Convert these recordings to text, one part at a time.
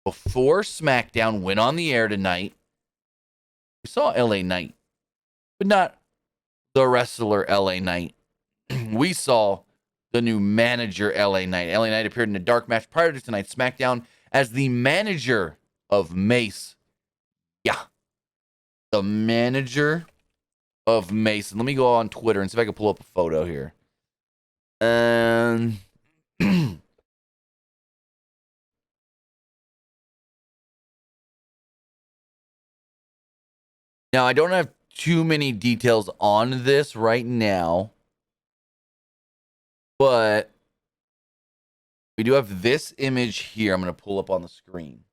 before Smackdown went on the air tonight, we saw LA Knight, but not the wrestler LA Knight. We saw the new manager LA Knight. LA Knight appeared in a dark match prior to tonight's SmackDown as the manager of Mace. Yeah, the manager of Mace. And let me go on Twitter and see if I can pull up a photo here. And now, I don't have too many details on this right now, but we do have this image here. I'm going to pull up on the screen.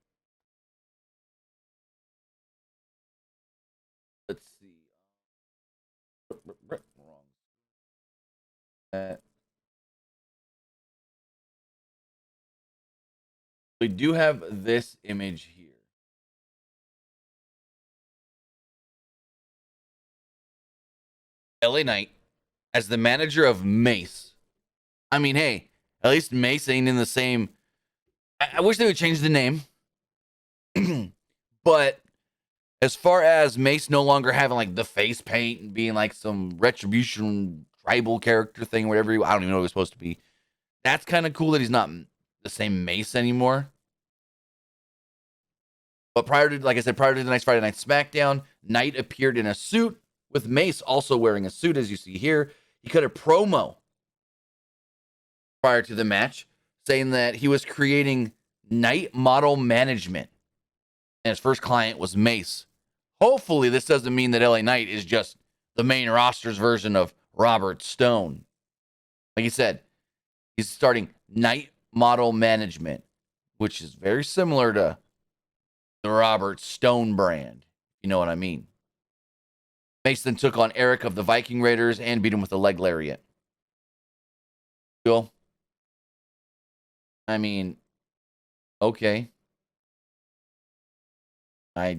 Let's see. Wrong. We do have this image here. LA Knight as the manager of Mace. I mean, hey, at least Mace ain't in the same. I wish they would change the name. But as far as Mace no longer having like the face paint and being like some retribution tribal character thing, whatever, I don't even know what it was supposed to be. That's kind of cool that he's not the same Mace anymore. But prior to the next Friday Night SmackDown, Knight appeared in a suit with Mace also wearing a suit, as you see here. He cut a promo prior to the match saying that he was creating Knight model management. And his first client was Mace. Hopefully, this doesn't mean that LA Knight is just the main roster's version of Robert Stone. Like he said, he's starting Knight model management, which is very similar to the Robert Stone brand. You know what I mean? Mace then took on Eric of the Viking Raiders and beat him with a leg lariat. Cool. I mean, okay. I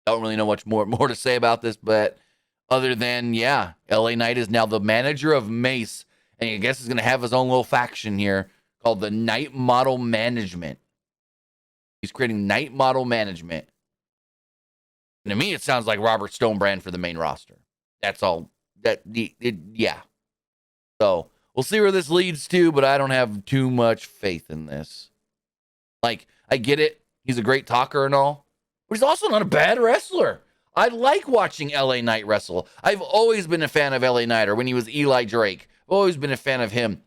don't really know much more to say about this, but other than, yeah, LA Knight is now the manager of Mace, and I guess he's going to have his own little faction here called the Knight Model Management. He's creating Knight Model Management. And to me, it sounds like Robert Stone brand for the main roster. That's all. Yeah. So we'll see where this leads to, but I don't have too much faith in this. Like, I get it. He's a great talker and all, but he's also not a bad wrestler. I like watching LA Knight wrestle. I've always been a fan of LA Knight, or when he was Eli Drake. I've always been a fan of him,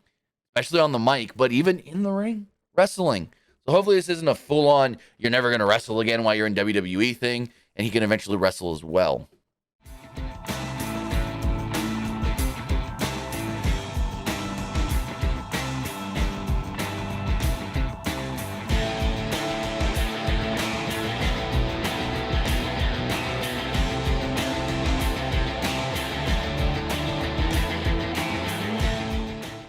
especially on the mic, but even in the ring, wrestling. So hopefully this isn't a full-on, you're never going to wrestle again while you're in WWE thing, and he can eventually wrestle as well.